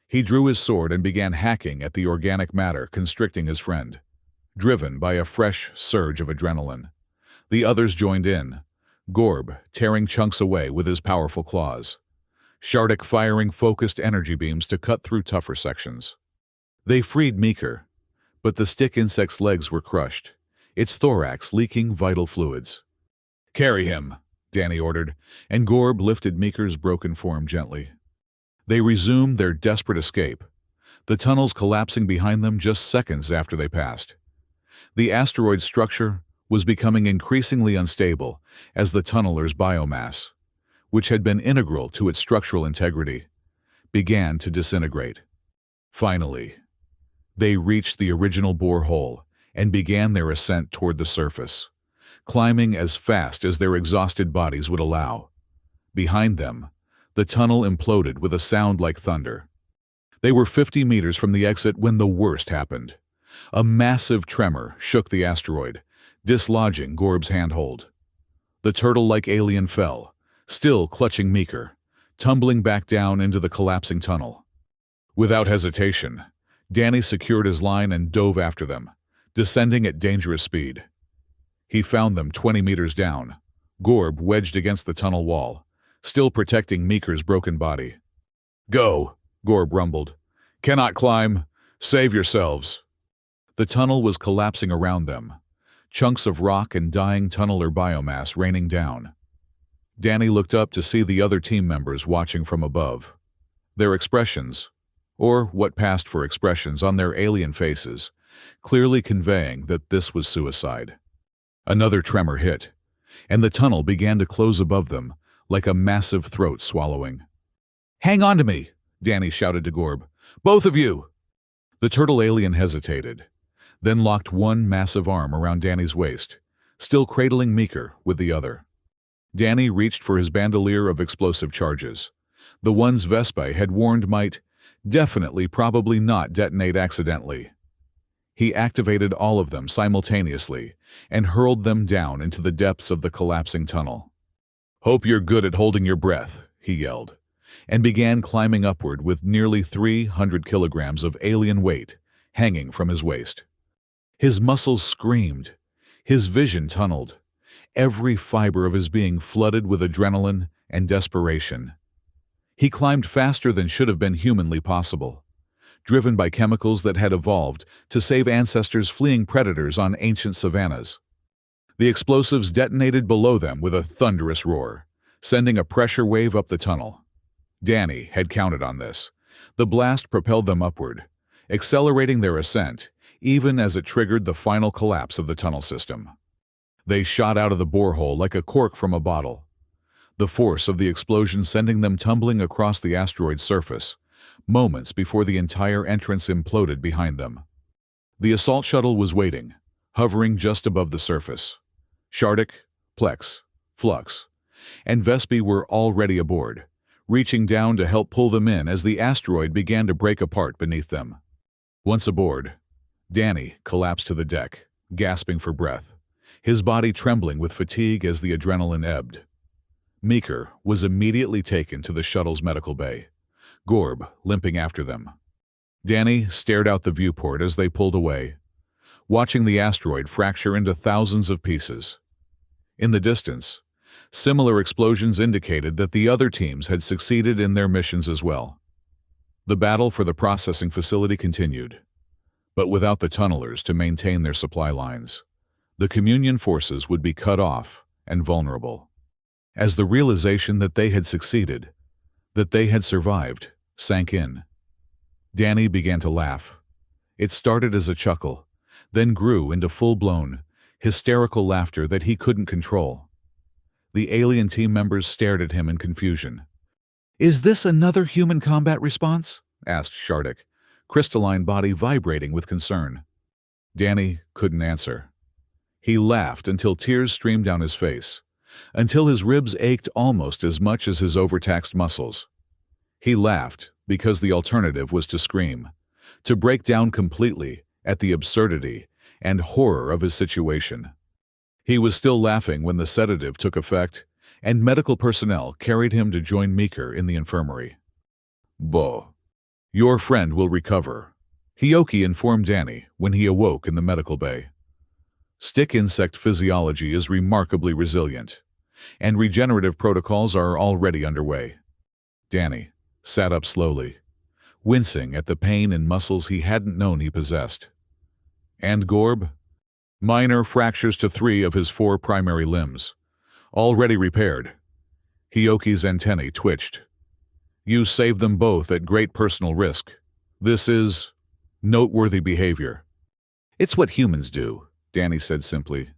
He drew his sword and began hacking at the organic matter constricting his friend, driven by a fresh surge of adrenaline. The others joined in, Gorb tearing chunks away with his powerful claws, Shardik firing focused energy beams to cut through tougher sections. They freed Meeker, but the stick insect's legs were crushed, its thorax leaking vital fluids. "Carry him," Danny ordered, and Gorb lifted Meeker's broken form gently. They resumed their desperate escape, the tunnels collapsing behind them just seconds after they passed. The asteroid's structure was becoming increasingly unstable as the tunneler's biomass, which had been integral to its structural integrity, began to disintegrate. Finally, they reached the original borehole and began their ascent toward the surface, climbing as fast as their exhausted bodies would allow. Behind them, the tunnel imploded with a sound like thunder. They were 50 meters from the exit when the worst happened. A massive tremor shook the asteroid, dislodging Gorb's handhold. The turtle-like alien fell, still clutching Meeker, tumbling back down into the collapsing tunnel. Without hesitation, Danny secured his line and dove after them, descending at dangerous speed. He found them 20 meters down, Gorb wedged against the tunnel wall, still protecting Meeker's broken body. "Go," Gorb rumbled. "Cannot climb. Save yourselves." The tunnel was collapsing around them, chunks of rock and dying tunneler biomass raining down. Danny looked up to see the other team members watching from above. Their expressions, or what passed for expressions on their alien faces, clearly conveying that this was suicide. Another tremor hit, and the tunnel began to close above them like a massive throat swallowing. "Hang on to me," Danny shouted to Gorb. "Both of you!" The turtle alien hesitated, then locked one massive arm around Danny's waist, still cradling Meeker with the other. Danny reached for his bandolier of explosive charges, The ones Vespa had warned might probably not detonate accidentally. He activated all of them simultaneously and hurled them down into the depths of the collapsing tunnel. "Hope you're good at holding your breath," he yelled, and began climbing upward with nearly 300 kilograms of alien weight hanging from his waist. His muscles screamed, his vision tunneled, every fiber of his being flooded with adrenaline and desperation. He climbed faster than should have been humanly possible, driven by chemicals that had evolved to save ancestors fleeing predators on ancient savannas. The explosives detonated below them with a thunderous roar, sending a pressure wave up the tunnel. Danny had counted on this. The blast propelled them upward, accelerating their ascent, even as it triggered the final collapse of the tunnel system. They shot out of the borehole like a cork from a bottle, the force of the explosion sending them tumbling across the asteroid's surface, moments before the entire entrance imploded behind them. The assault shuttle was waiting, hovering just above the surface. Shardik, Plex, Flux, and Vespi were already aboard, reaching down to help pull them in as the asteroid began to break apart beneath them. Once aboard, Danny collapsed to the deck, gasping for breath, his body trembling with fatigue as the adrenaline ebbed. Meeker was immediately taken to the shuttle's medical bay, Gorb limping after them. Danny stared out the viewport as they pulled away, watching the asteroid fracture into thousands of pieces. In the distance, similar explosions indicated that the other teams had succeeded in their missions as well. The battle for the processing facility continued, but without the tunnelers to maintain their supply lines, the Communion forces would be cut off and vulnerable. As the realization that they had succeeded, that they had survived, sank in, Danny began to laugh. It started as a chuckle, then grew into full-blown, hysterical laughter that he couldn't control. The alien team members stared at him in confusion. "Is this another human combat response?" asked Shardik, crystalline body vibrating with concern. Danny couldn't answer. He laughed until tears streamed down his face, until his ribs ached almost as much as his overtaxed muscles. He laughed because the alternative was to scream, to break down completely at the absurdity and horror of his situation. He was still laughing when the sedative took effect and medical personnel carried him to join Meeker in the infirmary. "Bo, your friend will recover," Hioki informed Danny when he awoke in the medical bay. Stick insect physiology is remarkably resilient, and regenerative protocols are already underway. Danny sat up slowly, wincing at the pain in muscles he hadn't known he possessed. And Gorb? Minor fractures to 3 of his 4 primary limbs, already repaired. Hioki's antennae twitched. "You saved them both at great personal risk. This is noteworthy behavior." "It's what humans do," Danny said simply.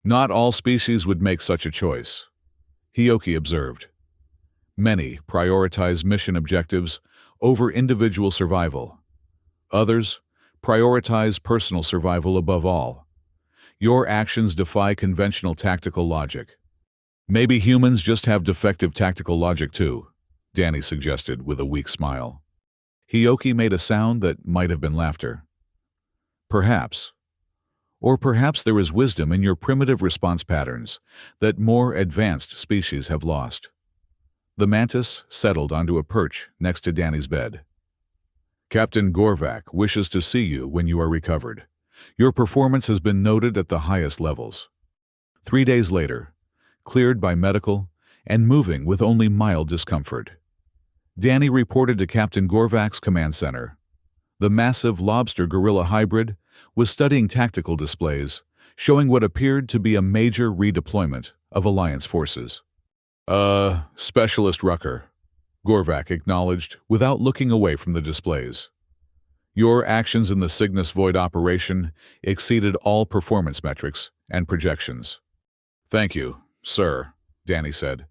"Not all species would make such a choice," Hioki observed. "Many prioritize mission objectives over individual survival. Others prioritize personal survival above all. Your actions defy conventional tactical logic." "Maybe humans just have defective tactical logic too," Danny suggested with a weak smile. Hioki made a sound that might have been laughter. "Perhaps. Or perhaps there is wisdom in your primitive response patterns that more advanced species have lost." The mantis settled onto a perch next to Danny's bed. "Captain Gorvak wishes to see you when you are recovered. Your performance has been noted at the highest levels." 3 days later, cleared by medical and moving with only mild discomfort, Danny reported to Captain Gorvak's command center. The massive lobster gorilla hybrid was studying tactical displays, showing what appeared to be a major redeployment of Alliance forces. Specialist Rucker," Gorvak acknowledged without looking away from the displays. "Your actions in the Cygnus Void operation exceeded all performance metrics and projections." "Thank you, sir," Danny said,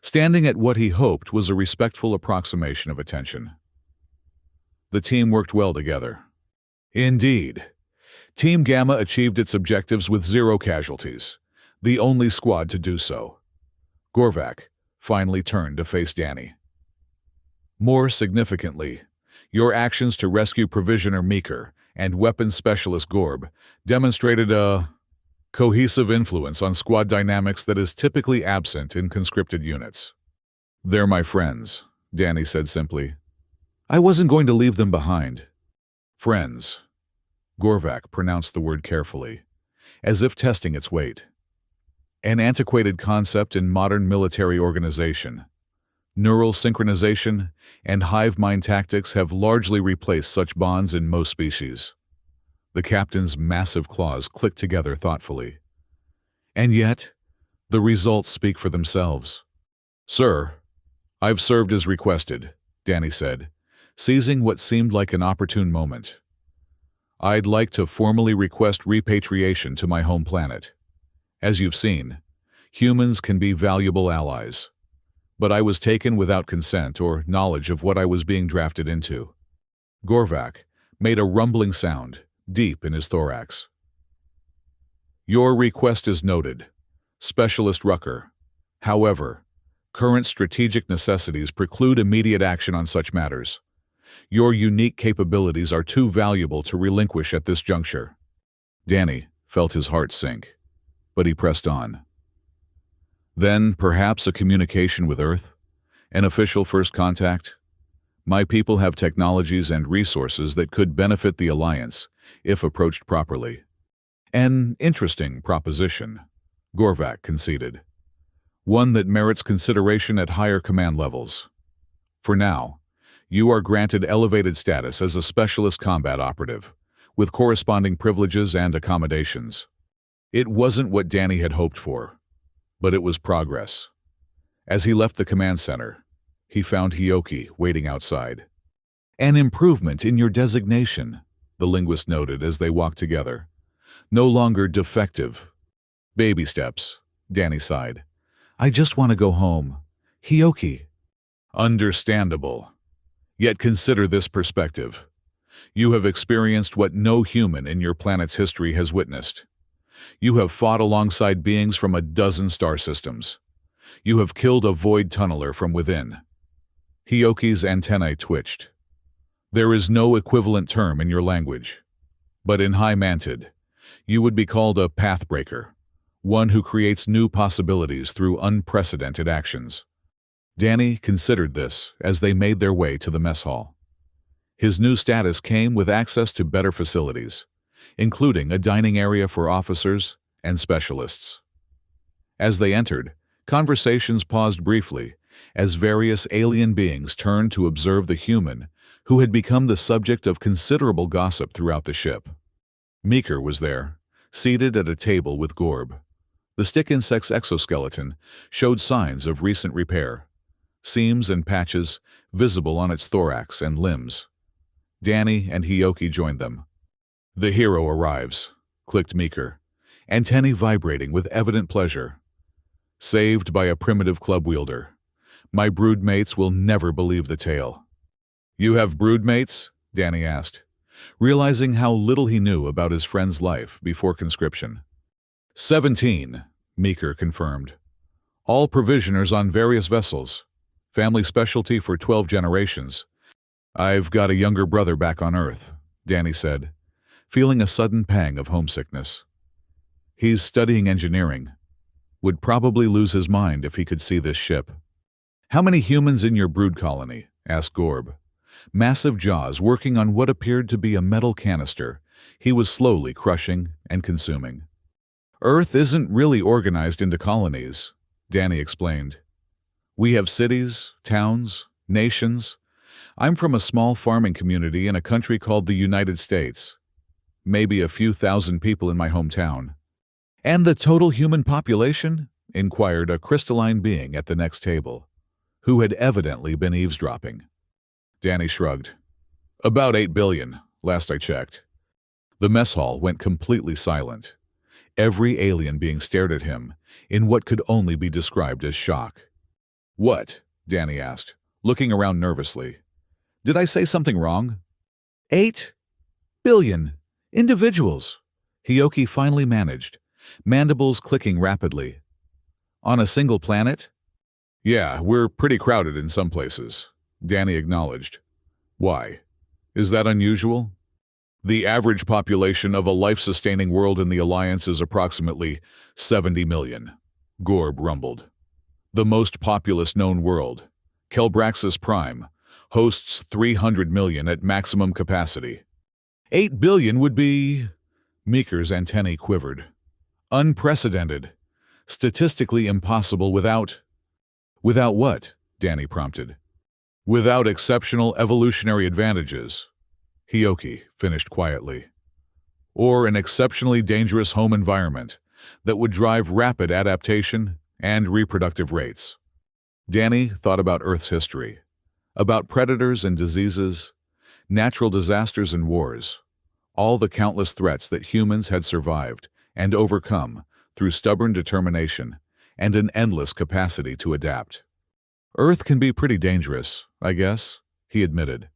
standing at what he hoped was a respectful approximation of attention. The team worked well together. Indeed. Team Gamma achieved its objectives with 0 casualties, the only squad to do so. Gorvak finally turned to face Danny. More significantly, your actions to rescue Provisioner Meeker and Weapons Specialist Gorb demonstrated a cohesive influence on squad dynamics that is typically absent in conscripted units. "They're my friends," Danny said simply. "I wasn't going to leave them behind." "Friends." Gorvak pronounced the word carefully, as if testing its weight. "An antiquated concept in modern military organization. Neural synchronization and hive mind tactics have largely replaced such bonds in most species." The captain's massive claws clicked together thoughtfully. "And yet, the results speak for themselves." "Sir, I've served as requested," Danny said, seizing what seemed like an opportune moment. "I'd like to formally request repatriation to my home planet. As you've seen, humans can be valuable allies. But I was taken without consent or knowledge of what I was being drafted into." Gorvak made a rumbling sound, deep in his thorax. "Your request is noted, Specialist Rucker. However, current strategic necessities preclude immediate action on such matters. Your unique capabilities are too valuable to relinquish at this juncture." Danny felt his heart sink, but he pressed on. "Then perhaps a communication with Earth? An official first contact? My people have technologies and resources that could benefit the Alliance if approached properly." "An interesting proposition," Gorvak conceded. "One that merits consideration at higher command levels. For now, you are granted elevated status as a specialist combat operative, with corresponding privileges and accommodations." It wasn't what Danny had hoped for, but it was progress. As he left the command center, he found Hioki waiting outside. "An improvement in your designation," the linguist noted as they walked together. "No longer defective." "Baby steps," Danny sighed. "I just want to go home. Hioki." "Understandable. Yet consider this perspective. You have experienced what no human in your planet's history has witnessed. You have fought alongside beings from a dozen star systems. You have killed a void tunneler from within." Hioki's antennae twitched. "There is no equivalent term in your language. But in High Mantid, you would be called a pathbreaker, one who creates new possibilities through unprecedented actions." Danny considered this as they made their way to the mess hall. His new status came with access to better facilities, including a dining area for officers and specialists. As they entered, conversations paused briefly as various alien beings turned to observe the human who had become the subject of considerable gossip throughout the ship. Meeker was there, seated at a table with Gorb. The stick insect's exoskeleton showed signs of recent repair, seams and patches visible on its thorax and limbs. Danny and Hioki joined them. "The hero arrives," clicked Meeker, antennae vibrating with evident pleasure. "Saved by a primitive club wielder. My broodmates will never believe the tale." "You have broodmates?" Danny asked, realizing how little he knew about his friend's life before conscription. 17, Meeker confirmed. "All provisioners on various vessels. Family specialty for 12 generations. I've got a younger brother back on Earth," Danny said, feeling a sudden pang of homesickness. "He's studying engineering. Would probably lose his mind if he could see this ship." "How many humans in your brood colony?" asked Gorb. Massive jaws working on what appeared to be a metal canister he was slowly crushing and consuming. "Earth isn't really organized into colonies," Danny explained. "We have cities, towns, nations. I'm from a small farming community in a country called the United States. Maybe a few thousand people in my hometown." "And the total human population?" inquired a crystalline being at the next table, who had evidently been eavesdropping. Danny shrugged. "About 8 billion, last I checked." The mess hall went completely silent, every alien being stared at him in what could only be described as shock. "What?" Danny asked, looking around nervously. "Did I say something wrong?" 8 billion individuals, Hioki finally managed, mandibles clicking rapidly. "On a single planet?" "Yeah, we're pretty crowded in some places. Danny acknowledged. Why? Is that unusual? The average population of a life-sustaining world in the Alliance is approximately 70 million, Gorb rumbled. The most populous known world, Kelbraxis Prime, hosts 300 million at maximum capacity. 8 billion would be... Meeker's antennae quivered. Unprecedented. Statistically impossible without... Without what? Danny prompted. Without exceptional evolutionary advantages, Hioki finished quietly. Or an exceptionally dangerous home environment that would drive rapid adaptation and reproductive rates. Danny thought about Earth's history, about predators and diseases, natural disasters and wars, all the countless threats that humans had survived and overcome through stubborn determination and an endless capacity to adapt. Earth can be pretty dangerous, I guess, he admitted.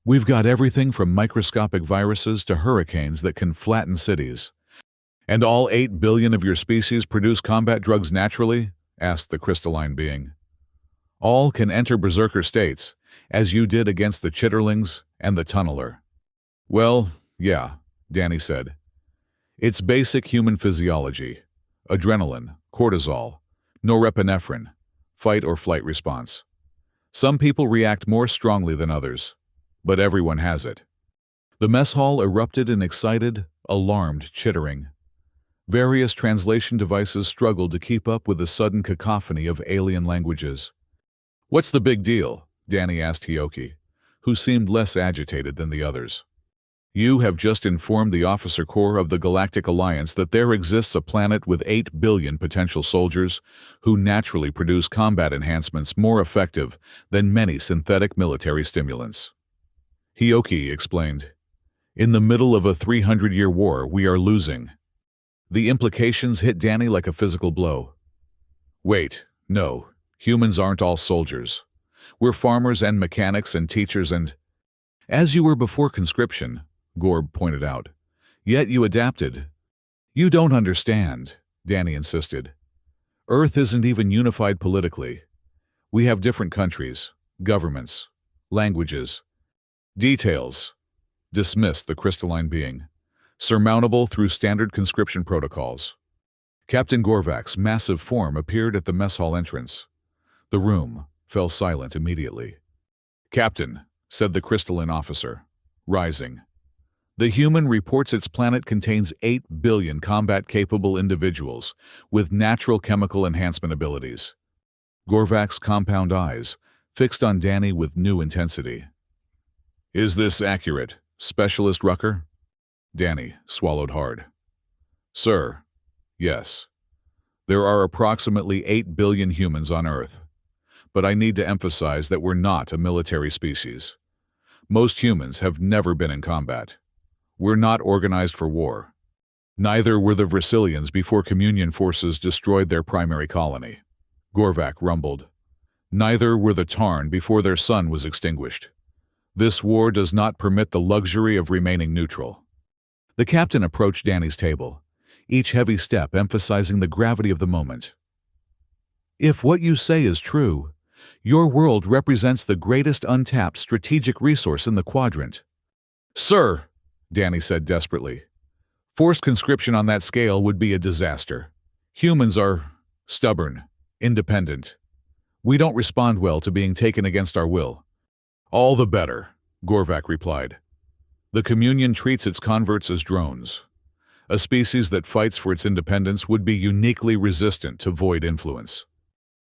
We've got everything from microscopic viruses to hurricanes that can flatten cities. And all 8 billion of your species produce combat drugs naturally? Asked the crystalline being. All can enter berserker states, as you did against the chitterlings and the tunneler. Well, yeah, Danny said. It's basic human physiology. Adrenaline, cortisol, norepinephrine, fight or flight response. Some people react more strongly than others, but everyone has it. The mess hall erupted in excited, alarmed chittering. Various translation devices struggled to keep up with the sudden cacophony of alien languages. What's the big deal? Danny asked Hioki, who seemed less agitated than the others. You have just informed the Officer Corps of the Galactic Alliance that there exists a planet with 8 billion potential soldiers who naturally produce combat enhancements more effective than many synthetic military stimulants. Hioki explained, In the middle of a 300-year war, we are losing. The implications hit Danny like a physical blow. Wait, no, humans aren't all soldiers. We're farmers and mechanics and teachers and... As you were before conscription, Gorb pointed out. Yet you adapted. You don't understand, Danny insisted. Earth isn't even unified politically. We have different countries, governments, languages. Details, dismissed the crystalline being, surmountable through standard conscription protocols. Captain Gorvak's massive form appeared at the mess hall entrance. The room fell silent immediately. Captain, said the crystalline officer, rising. The human reports its planet contains 8 billion combat-capable individuals with natural chemical enhancement abilities. Gorvak's compound eyes fixed on Danny with new intensity. Is this accurate, Specialist Rucker? Danny swallowed hard. Sir, yes. There are approximately 8 billion humans on Earth. But I need to emphasize that we're not a military species. Most humans have never been in combat. We're not organized for war. Neither were the Vrasilians before Communion forces destroyed their primary colony. Gorvak rumbled. Neither were the Tarn before their sun was extinguished. This war does not permit the luxury of remaining neutral. The captain approached Danny's table, each heavy step emphasizing the gravity of the moment. If what you say is true, your world represents the greatest untapped strategic resource in the quadrant. Sir, Danny said desperately, forced conscription on that scale would be a disaster. Humans are stubborn, independent. We don't respond well to being taken against our will. All the better, Gorvak replied. The Communion treats its converts as drones. A species that fights for its independence would be uniquely resistant to void influence.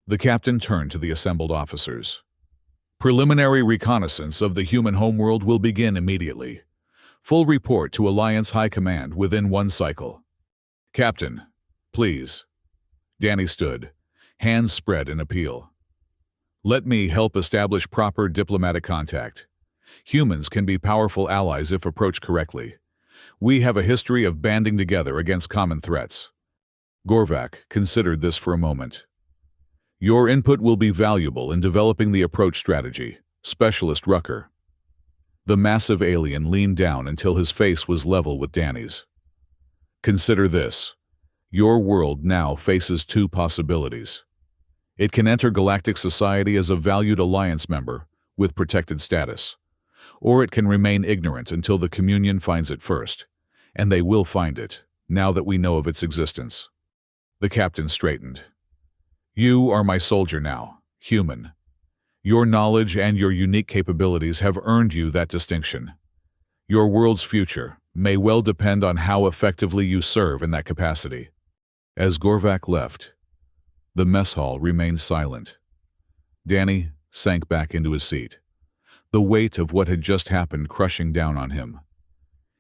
The captain turned to the assembled officers. Preliminary reconnaissance of the human homeworld will begin immediately. Full report to Alliance High Command within 1 cycle. Captain, please. Danny stood, hands spread in appeal. Let me help establish proper diplomatic contact. Humans can be powerful allies if approached correctly. We have a history of banding together against common threats. Gorvak considered this for a moment. Your input will be valuable in developing the approach strategy, Specialist Rucker. The massive alien leaned down until his face was level with Danny's. Consider this. Your world now faces 2 possibilities. It can enter galactic society as a valued alliance member, with protected status, or it can remain ignorant until the Communion finds it first, and they will find it, now that we know of its existence. The captain straightened. You are my soldier now, human. Your knowledge and your unique capabilities have earned you that distinction. Your world's future may well depend on how effectively you serve in that capacity. As Gorvak left, the mess hall remained silent. Danny sank back into his seat, the weight of what had just happened crushing down on him.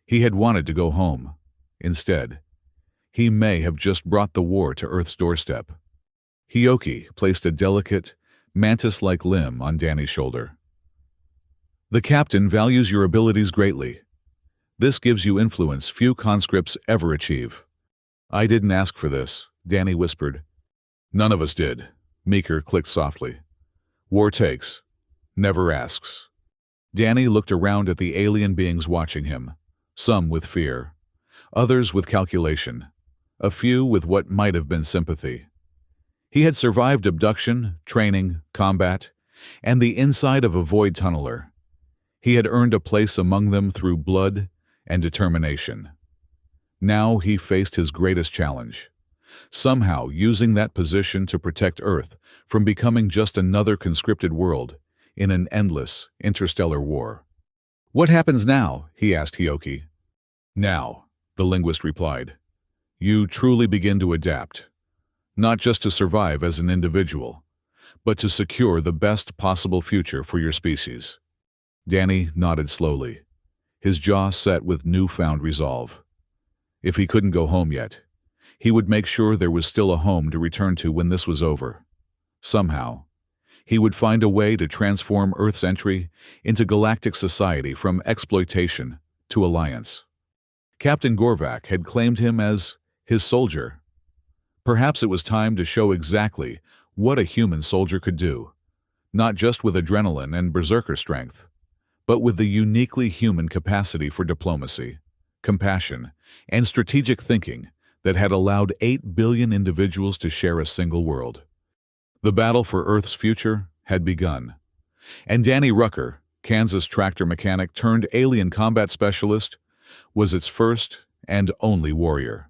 He had wanted to go home. Instead, he may have just brought the war to Earth's doorstep. Hioki placed a delicate, mantis-like limb on Danny's shoulder. The captain values your abilities greatly. This gives you influence few conscripts ever achieve. I didn't ask for this, Danny whispered. None of us did, Meeker clicked softly. War takes, never asks. Danny looked around at the alien beings watching him, some with fear, others with calculation, a few with what might have been sympathy. He had survived abduction, training, combat, and the inside of a void tunneler. He had earned a place among them through blood and determination. Now he faced his greatest challenge, somehow using that position to protect Earth from becoming just another conscripted world in an endless interstellar war. What happens now? He asked Hioki. Now, the linguist replied, you truly begin to adapt, not just to survive as an individual, but to secure the best possible future for your species. Danny nodded slowly, his jaw set with newfound resolve. If he couldn't go home yet, he would make sure there was still a home to return to when this was over. Somehow, he would find a way to transform Earth's entry into galactic society from exploitation to alliance. Captain Gorvak had claimed him as his soldier. Perhaps it was time to show exactly what a human soldier could do, not just with adrenaline and berserker strength, but with the uniquely human capacity for diplomacy, compassion, and strategic thinking that had allowed 8 billion individuals to share a single world. The battle for Earth's future had begun, and Danny Rucker, Kansas tractor mechanic turned alien combat specialist, was its first and only warrior.